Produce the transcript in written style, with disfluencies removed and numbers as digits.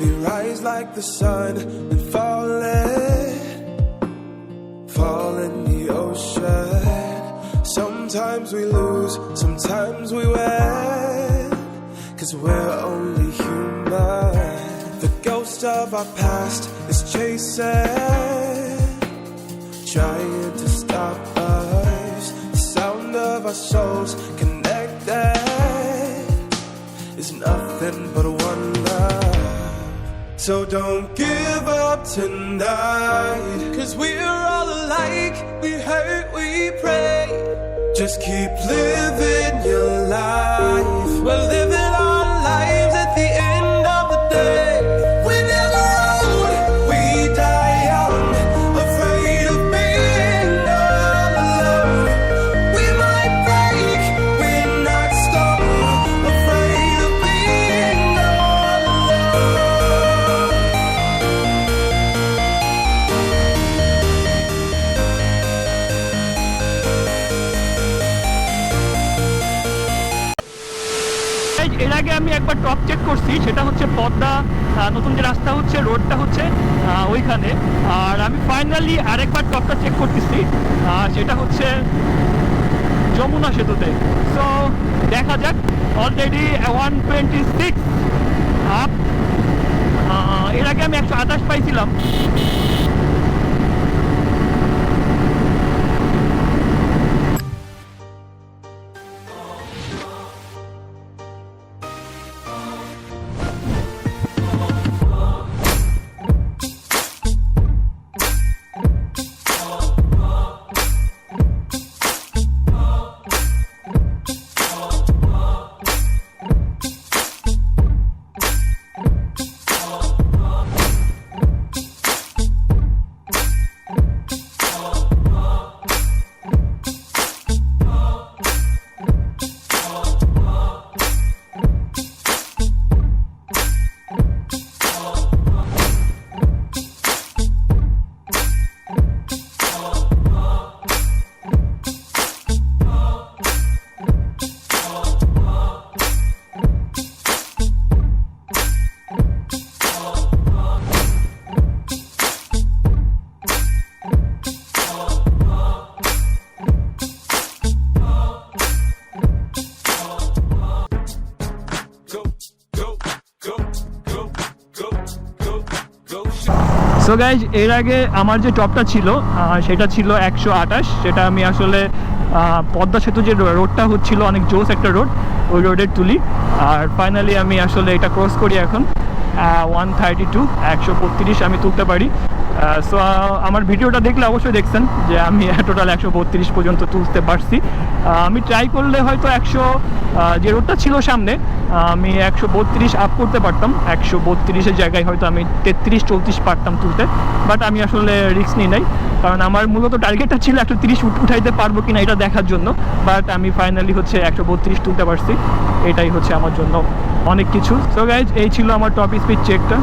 We rise like the sun and fall in the ocean. Sometimes we lose, sometimes we win, 'cause we're only human. The ghost of our past is chasing, trying to stop us. The sound of our souls connected is nothing but one love. So don't give up tonight, 'cause we're all alike. We hurt, we pray. Just keep living your life. We're living our lives at the end of the day. We never old, we die young, afraid of being all alone. We might break, we're not stone, afraid of being all alone. এর আগে আমি একবার top check করছি, সেটা হচ্ছে পদ্মা নতুন যে রাস্তা হচ্ছে, রোডটা হচ্ছে ওইখানে। আর আমি ফাইনালি আরেকবার টপটা চেক করতেছি, সেটা হচ্ছে যমুনা সেতুতে। সো দেখা যাক, অলরেডি 126 আপ। এর আগে আমি 128 পাইছিলাম। সো গাইজ, এর আগে আমার যে টপটা ছিল সেটা ছিল 128। সেটা আমি আসলে পদ্মা সেতু যে রোডটা হচ্ছিল, অনেক জোস একটা রোড, ওই রোডের তুলি। আর ফাইনালি আমি আসলে এটা ক্রস করি এখন 132, 132 আমি তুলতে পারি। সো আমার ভিডিওটা দেখলে অবশ্যই দেখছেন যে আমি টোটাল 132 পর্যন্ত তুলতে পারছি। আমি ট্রাই করলে হয়তো 100 যে রোডটা ছিল সামনে, আমি 132 আপ করতে পারতাম। 132-এর জায়গায় হয়তো আমি 33-34 পারতাম তুলতে, বাট আমি আসলে রিস্ক নিই নাই, কারণ আমার মূলত টার্গেটটা ছিল 130 উঠাইতে পারবো কিনা এটা দেখার জন্য। বাট আমি ফাইনালি হচ্ছে 132 তুলতে পারছি, এটাই হচ্ছে আমার জন্য অনেক কিছু। সো গাইজ, এই ছিল আমার টপ স্পিড চেকটা।